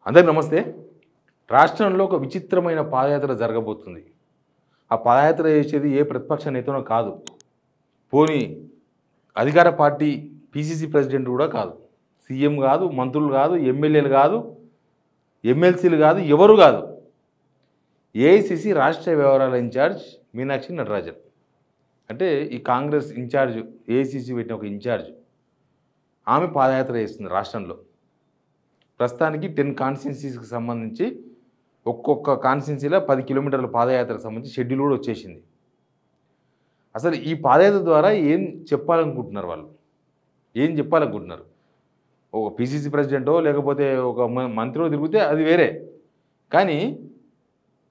అందరికీ నమస్తే. రాష్ట్రంలో ఒక విచిత్రమైన పాదయాత్ర జరగబోతుంది. ఆ పాదయాత్ర చేసేది ఏ ప్రతిపక్ష నేతనో కాదు. పోనీ అధికార పార్టీ పీసీసీ ప్రెసిడెంట్ కూడా కాదు. సీఎం కాదు, మంత్రులు కాదు, ఎమ్మెల్యేలు కాదు, ఎమ్మెల్సీలు కాదు, ఎవరు కాదు. ఏఐసీసీ రాష్ట్ర వ్యవహారాల ఇన్ఛార్జ్ మీనాక్షి నటరాజన్. అంటే ఈ కాంగ్రెస్ ఇన్ఛార్జ్, ఏఐసీసీ పెట్టిన ఒక ఇన్ఛార్జ్, ఆమె పాదయాత్ర చేస్తుంది రాష్ట్రంలో. ప్రస్తుతానికి 10 కాన్స్టిట్యున్సీస్కి సంబంధించి ఒక్కొక్క కాన్స్టిట్యున్సీలో 10 కిలోమీటర్ల పాదయాత్రకు సంబంధించి షెడ్యూల్ కూడా వచ్చేసింది. అసలు ఈ పాదయాత్ర ద్వారా ఏం చెప్పాలనుకుంటున్నారు వాళ్ళు? ఏం చెప్పాలనుకుంటున్నారు? ఒక పీసీసీ ప్రెసిడెంటో లేకపోతే ఒక మంత్రిలో తిరిగితే అది వేరే. కానీ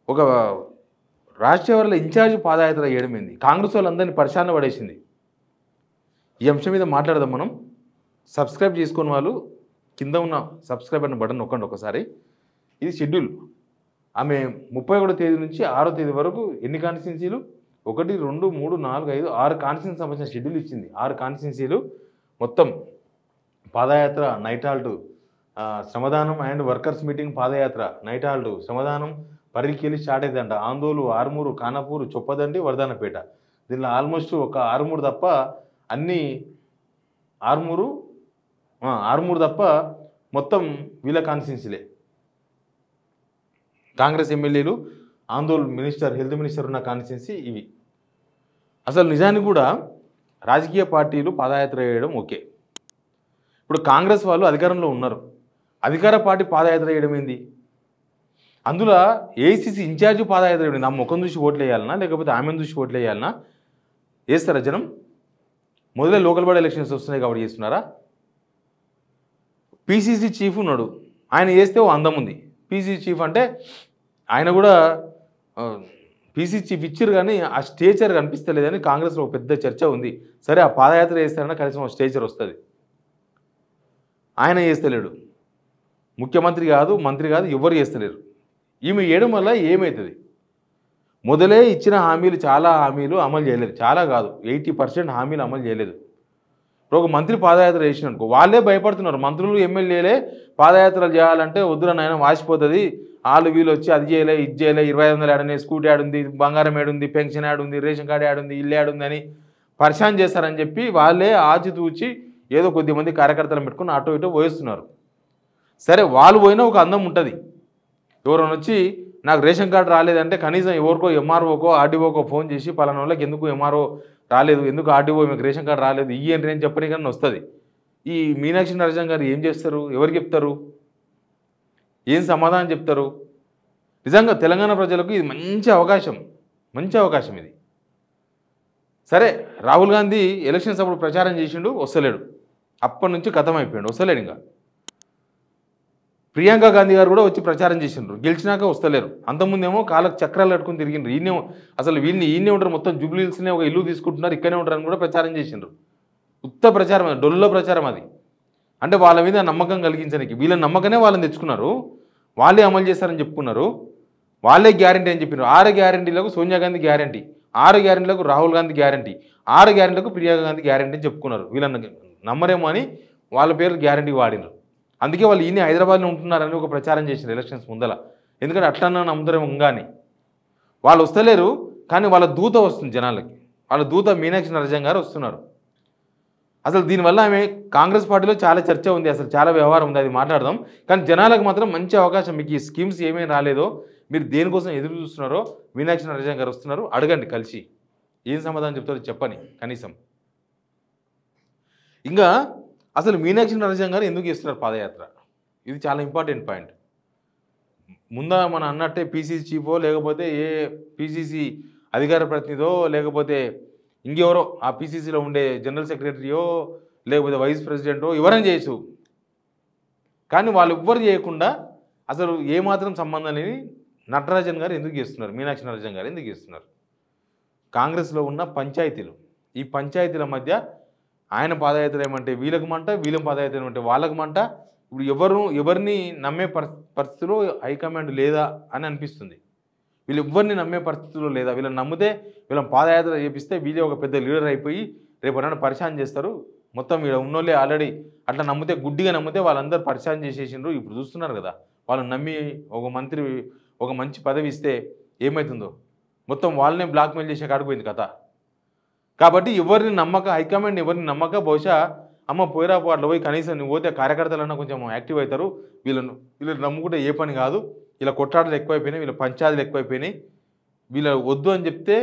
ఒక రాష్ట్ర వాళ్ళ ఇన్ఛార్జ్ పాదయాత్ర చేయడం ఏంది? కాంగ్రెస్ వాళ్ళందరినీ పరిశాన పడేసింది. ఈ అంశం మీద మాట్లాడదాం మనం. సబ్స్క్రైబ్ చేసుకున్న వాళ్ళు కింద ఉన్న సబ్స్క్రైబ్ అనే బటన్ నొక్కండి ఒకసారి. ఇది షెడ్యూల్. ఆమె 31వ తేదీ నుంచి 6వ తేదీ వరకు ఎన్ని కాన్స్టిట్యున్సీలు? 1, 2, 3, 4, 5, 6 కాన్స్టిట్యున్సీ సంబంధించిన షెడ్యూల్ ఇచ్చింది. 6 కాన్స్టిట్యున్సీలు మొత్తం పాదయాత్ర, నైట్ హాల్ట్, శ్రమదానం and workers meeting, padayatra, night halt, శ్రమదానం, పర్రికెళ్ళి స్టార్ట్ అవుతుందంట. ఆందోళన, ఆర్మూరు, ఖానాపూర్, చొప్పదండి, వరదానపేట. దీనిలో ఆల్మోస్ట్ ఒక ఆర్మూరు తప్ప అన్ని ఆర్మూరు తప్ప మొత్తం వీళ్ళ కాన్స్టిట్యున్సీలే. కాంగ్రెస్ ఎమ్మెల్యేలు, ఆందోళన మినిస్టర్, హెల్త్ మినిస్టర్ ఉన్న కాన్స్టిట్యున్సీ ఇవి. అసలు నిజానికి కూడా రాజకీయ పార్టీలు పాదయాత్ర చేయడం ఓకే. ఇప్పుడు కాంగ్రెస్ వాళ్ళు అధికారంలో ఉన్నారు. అధికార పార్టీ పాదయాత్ర చేయడం ఏంది? అందులో ఏఐసీసీ ఇన్ఛార్జ్ పాదయాత్ర చేయడం, ఆ ముఖం చూసి ఓట్లు వేయాలన్నా లేకపోతే ఆమెను చూసి ఓట్లు వేయాలన్నా? వేస్తారా జనం? మొదలే లోకల్ బాడీ ఎలక్షన్స్ వస్తున్నాయి కాబట్టి చేస్తున్నారా? పీసీసీ చీఫ్ ఉన్నాడు, ఆయన చేస్తే ఓ అందం ఉంది. పీసీసీ చీఫ్ అంటే ఆయన కూడా పీసీ చీఫ్ ఇచ్చారు, కానీ ఆ స్టేచర్ కనిపిస్తలేదని కాంగ్రెస్లో ఒక పెద్ద చర్చ ఉంది. సరే, ఆ పాదయాత్ర చేస్తారన్నా కనీసం ఆ స్టేచర్ వస్తుంది. ఆయన చేస్తలేడు. ముఖ్యమంత్రి కాదు, మంత్రి కాదు, ఎవరు చేస్తలేరు. ఈమె చేయడం వల్ల ఏమవుతుంది? మొదలే ఇచ్చిన హామీలు, చాలా హామీలు అమలు చేయలేదు. చాలా కాదు, 80% హామీలు అమలు చేయలేదు. ఇప్పుడు ఒక మంత్రి పాదయాత్ర చేసిననుకో, వాళ్ళే భయపడుతున్నారు. మంత్రులు, ఎమ్మెల్యేలే పాదయాత్రలు చేయాలంటే వద్దురా నాయన వాసిపోతుంది, వాళ్ళు వీళ్ళు వచ్చి అది చేయలే, ఇది చేయలే, 2500 యాడుంది, స్కూటీ యాడుంది, బంగారం ఏడుంది, పెన్షన్ యాడుంది, రేషన్ కార్డు యాడుంది, ఇల్లు యాడుంది అని పరిశాన్ చేస్తారని చెప్పి వాళ్ళే ఆచితూచి ఏదో కొద్దిమంది కార్యకర్తలను పెట్టుకుని అటో ఇటో పోయిస్తున్నారు. సరే, వాళ్ళు పోయినా ఒక అందం ఉంటుంది. ఎవరైనా వచ్చి నాకు రేషన్ కార్డు రాలేదంటే కనీసం ఎవరికో, ఎంఆర్ఓకో, ఆర్డీఓకో ఫోన్ చేసి పలానా వాళ్ళకి ఎందుకు ఎంఆర్ఓ రాలేదు, ఎందుకు ఆర్డీఓ మీకు రేషన్ కార్డు రాలేదు, ఇయ్యండి అని చెప్పని కానీ వస్తుంది. ఈ మీనాక్షి నటరాజన్ గారు ఏం చేస్తారు? ఎవరికి చెప్తారు? ఏం సమాధానం చెప్తారు? నిజంగా తెలంగాణ ప్రజలకు ఇది మంచి అవకాశం ఇది. సరే, రాహుల్ గాంధీ ఎలక్షన్స్ అప్పుడు ప్రచారం చేసిండు, వస్తలేడు. అప్పటి నుంచి కథం అయిపోయాడు, వస్తలేడు. ఇంకా ప్రియాంక గాంధీ గారు కూడా వచ్చి ప్రచారం చేసిండ్రు, గెలిచినాక వస్తలేరు. అంతకుముందేమో కాళ్ళకు చక్రాలు కట్టుకుని తిరిగిండ్రు. ఈయనే ఉంటారు, మొత్తం జూబ్లీ హిల్స్నే ఒక ఇల్లు తీసుకుంటున్నారు, ఇక్కడనే ఉంటారని కూడా ప్రచారం చేసిండ్రు. ఉత్త ప్రచారం, డొల్ల ప్రచారం అది. అంటే వాళ్ళ మీద నమ్మకం కలిగించడానికి, వీళ్ళ నమ్మకనే వాళ్ళని తెచ్చుకున్నారు, వాళ్ళే అమలు చేస్తారని చెప్పుకున్నారు, వాళ్ళే గ్యారంటీ అని చెప్పినారు. 6 గ్యారంటీలకు సోనియా గాంధీ గ్యారంటీ, 6 గ్యారంటీలకు రాహుల్ గాంధీ గ్యారంటీ, 6 గ్యారంటీలకు ప్రియాంక గాంధీ గ్యారంటీ అని చెప్పుకున్నారు. వీళ్ళని నమ్మరేమో అని వాళ్ళ పేరు గ్యారంటీ వాడినారు. అందుకే వాళ్ళు ఈయన హైదరాబాద్లో ఉంటున్నారని ఒక ప్రచారం చేశారు ఎలక్షన్స్ ముందల. ఎందుకంటే అట్లన్నా నమ్ముతారేమో కానీ వాళ్ళు వస్తలేరు. కానీ వాళ్ళ దూత వస్తుంది జనాలకి, వాళ్ళ దూత మీనాక్షి నటరాజన్ గారు వస్తున్నారు. అసలు దీనివల్ల ఆమె కాంగ్రెస్ పార్టీలో చాలా చర్చ ఉంది, అసలు చాలా వ్యవహారం ఉంది, అది మాట్లాడదాం. కానీ జనాలకు మాత్రం మంచి అవకాశం. మీకు ఈ స్కీమ్స్ ఏమేమి రాలేదో, మీరు దేనికోసం ఎదురు చూస్తున్నారో, మీనాక్షి నటరాజన్ గారు వస్తున్నారు, అడగండి, కలిసి ఏం సమాధానం చెప్తారో చెప్పని కనీసం. ఇంకా అసలు మీనాక్షి నటరాజన్ గారు ఎందుకు చేస్తున్నారు పాదయాత్ర? ఇది చాలా ఇంపార్టెంట్ పాయింట్. ముందా మనం అన్నట్టే పీసీసీ చీఫో లేకపోతే ఏ పీసీసీ అధికార ప్రతినిధో లేకపోతే ఇంకెవరో ఆ పీసీసీలో ఉండే జనరల్ సెక్రటరీయో లేకపోతే వైస్ ప్రెసిడెంటో ఎవరైనా చేయొచ్చు. కానీ వాళ్ళు ఎవ్వరు చేయకుండా అసలు ఏమాత్రం సంబంధం లేని నటరాజన్ గారు ఎందుకు చేస్తున్నారు? మీనాక్షి నటరాజన్ గారు ఎందుకు చేస్తున్నారు? కాంగ్రెస్లో ఉన్న పంచాయతీలు, ఈ పంచాయతీల మధ్య ఆయన పాదయాత్ర ఏమంటే వీళ్ళకి మంట, వీళ్ళ పాదయాత్ర ఏమంటే వాళ్ళకి మంట. ఇప్పుడు ఎవరిని నమ్మే పరిస్థితిలో హైకమాండ్ లేదా అని అనిపిస్తుంది. వీళ్ళు ఎవరిని నమ్మే పరిస్థితిలో లేదా. వీళ్ళని నమ్మితే, వీళ్ళని పాదయాత్ర చేపిస్తే వీళ్ళే ఒక పెద్ద లీడర్ అయిపోయి రేపు అన్న పరిశాన్ చేస్తారు. మొత్తం ఇక్కడ ఉన్నోళ్ళే ఆల్రెడీ అట్లా నమ్మితే, గుడ్డిగా నమ్మితే వాళ్ళందరూ పరిశాన్ చేసేసిండ్రు. ఇప్పుడు చూస్తున్నారు కదా, వాళ్ళని నమ్మి ఒక మంచి పదవి ఇస్తే ఏమవుతుందో మొత్తం వాళ్ళనే బ్లాక్మెయిల్ చేసే కాడిపోయింది కథ. కాబట్టి హైకమాండ్ ఎవరిని నమ్మక బహుశా అమ్మ పోయిరా అట్లా పోయి కనీసం నువ్వు పోతే కార్యకర్తలన్నా కొంచెం యాక్టివ్ అవుతారు, వీళ్ళు నమ్ముకుంటే ఏ పని కాదు, వీళ్ళ కొట్లాటలు ఎక్కువైపోయినాయి, వీళ్ళ పంచాయతీలు ఎక్కువైపోయినాయి, వీళ్ళ వద్దు అని చెప్తే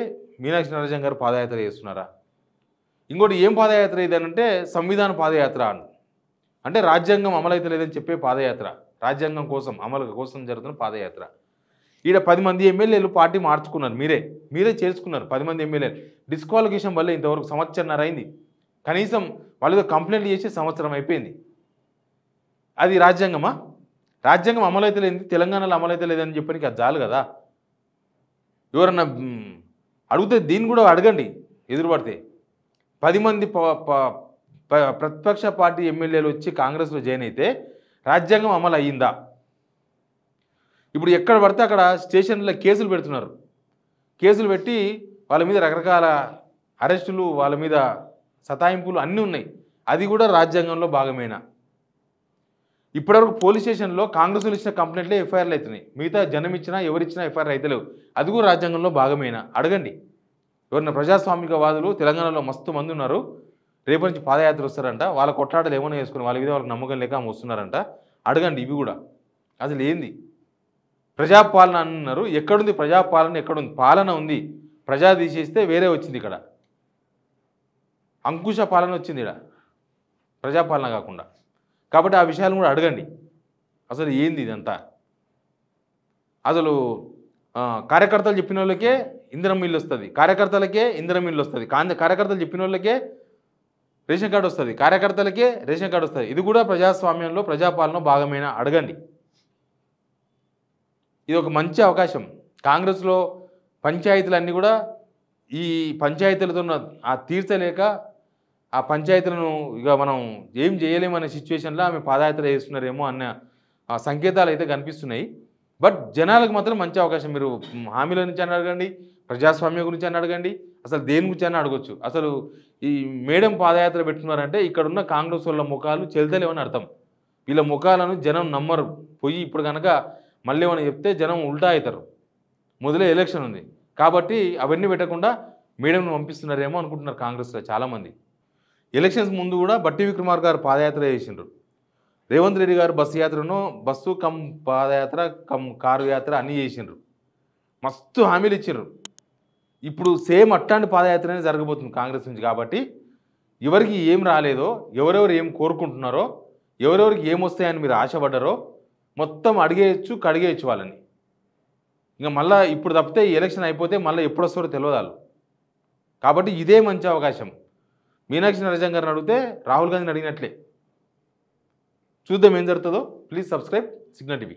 మీనాక్షి నరసింహన్ గారు పాదయాత్ర చేస్తున్నారా? ఇంకోటి ఏం పాదయాత్ర ఇదనంటే సంవిధాన పాదయాత్ర అంటే రాజ్యాంగం అమలైతే లేదని చెప్పే పాదయాత్ర, రాజ్యాంగం కోసం అమలు కోసం జరుగుతున్న పాదయాత్ర. ఈడ 10 మంది ఎమ్మెల్యేలు పార్టీ మార్చుకున్నారు, మీరే చేర్చుకున్నారు 10 మంది ఎమ్మెల్యేలు. డిస్క్వాలిఫికేషన్ వల్ల ఇంతవరకు సంవత్సరంన్నర అయింది. కనీసం వాళ్ళతో కంప్లైంట్ చేసి సంవత్సరం అయిపోయింది. అది రాజ్యాంగమా? రాజ్యాంగం అమలైతే లేదు, తెలంగాణలో అమలైతే లేదని చెప్పడానికి అది చాలు కదా. ఎవరన్నా అడిగితే దీన్ని కూడా అడగండి, ఎదురుపడితే 10 మంది ప్రతిపక్ష పార్టీ ఎమ్మెల్యేలు వచ్చి కాంగ్రెస్లో జాయిన్ అయితే రాజ్యాంగం అమలు అయ్యిందా? ఇప్పుడు ఎక్కడ పడితే అక్కడ స్టేషన్లో కేసులు పెడుతున్నారు. కేసులు పెట్టి వాళ్ళ మీద రకరకాల అరెస్టులు, వాళ్ళ మీద సతాయింపులు అన్నీ ఉన్నాయి. అది కూడా రాజ్యాంగంలో భాగమేనా? ఇప్పటివరకు పోలీస్ స్టేషన్లో కాంగ్రెస్లు ఇచ్చిన కంప్లైంట్లే ఎఫ్ఐఆర్లు అవుతున్నాయి, మిగతా జనం ఇచ్చినా ఎవరిచ్చినా ఎఫ్ఐఆర్ అయితలేవు. అది కూడా రాజ్యాంగంలో భాగమేనా? అడగండి. ఎవరైనా ప్రజాస్వామికవాదులు తెలంగాణలో మస్తు మంది ఉన్నారు, రేపు నుంచి పాదయాత్ర వస్తారంట, వాళ్ళ కొట్లాటలు ఏమైనా వేసుకుని వాళ్ళ మీద వాళ్ళకి నమ్మకం లేక వస్తున్నారంట. అడగండి. ఇవి కూడా అసలు ఏంది ప్రజాపాలన అన్నారు? ఎక్కడుంది ప్రజాపాలన? ఎక్కడుంది? పాలన ఉంది, ప్రజా తీసేస్తే వేరే వచ్చింది. ఇక్కడ అంకుశ పాలన వచ్చింది, ఇక్కడ ప్రజాపాలన కాకుండా. కాబట్టి ఆ విషయాలను కూడా అడగండి. అసలు ఏంది ఇదంతా? అసలు కార్యకర్తలు చెప్పిన వాళ్ళకే ఇందిరమ్మ ఇల్లు వస్తుంది, కార్యకర్తలకే ఇందిరమ్మ ఇల్లు వస్తుంది, కార్యకర్తలు చెప్పిన వాళ్ళకే రేషన్ కార్డు వస్తుంది, కార్యకర్తలకే రేషన్ కార్డు వస్తుంది. ఇది కూడా ప్రజాస్వామ్యంలో ప్రజాపాలన భాగమైన? అడగండి. ఇది ఒక మంచి అవకాశం. కాంగ్రెస్లో పంచాయతీలన్నీ కూడా ఈ పంచాయతీలతో తీర్చలేక ఆ పంచాయతీలను ఇక మనం ఏం చేయలేమనే సిచ్యువేషన్లో ఆమె పాదయాత్ర చేస్తున్నారేమో అన్న సంకేతాలు అయితే కనిపిస్తున్నాయి. బట్ జనాలకు మాత్రం మంచి అవకాశం. మీరు హామీల నుంచి అని అడగండి, ప్రజాస్వామ్యం గురించి అని అడగండి, అసలు దేని గురించి అని అడగొచ్చు. అసలు ఈ మేడం పాదయాత్ర పెట్టుకున్నారంటే ఇక్కడున్న కాంగ్రెస్ వాళ్ళ ముఖాలు చెల్తలేవని అర్థం. వీళ్ళ ముఖాలను జనం నమ్మరు. పోయి ఇప్పుడు కనుక మళ్ళీ ఏమైనా చెప్తే జనం ఉల్టా అవుతారు. మొదలే ఎలక్షన్ ఉంది కాబట్టి అవన్నీ పెట్టకుండా మేడంను పంపిస్తున్నారేమో అనుకుంటున్నారు కాంగ్రెస్లో చాలామంది. ఎలక్షన్స్ ముందు కూడా బట్టి విక్రమార్క గారు పాదయాత్ర చేసిండ్రు, రేవంత్ రెడ్డి గారు బస్సు కమ్ పాదయాత్ర కమ్ కారు యాత్ర అన్నీ చేసిండ్రు, మస్తు హామీలు ఇచ్చిండ్రు. ఇప్పుడు సేమ్ అట్లాంటి పాదయాత్రనే జరగబోతుంది కాంగ్రెస్ నుంచి. కాబట్టి ఎవరికి ఏం రాలేదో, ఎవరెవరు ఏం కోరుకుంటున్నారో, ఎవరెవరికి ఏమొస్తాయని మీరు ఆశపడ్డారో మొత్తం అడిగేయచ్చు, కడిగేయచ్చు వాళ్ళని. ఇంకా మళ్ళీ ఇప్పుడు తప్పితే ఈ ఎలక్షన్ అయిపోతే మళ్ళీ ఎప్పుడు వస్తారో తెలియదు వాళ్ళు. కాబట్టి ఇదే మంచి అవకాశం. మీనాక్షి నరసింహన్ గారిని అడిగితే రాహుల్ గాంధీని అడిగినట్లే. చూద్దాం ఏం జరుగుతుందో. Please subscribe signal TV.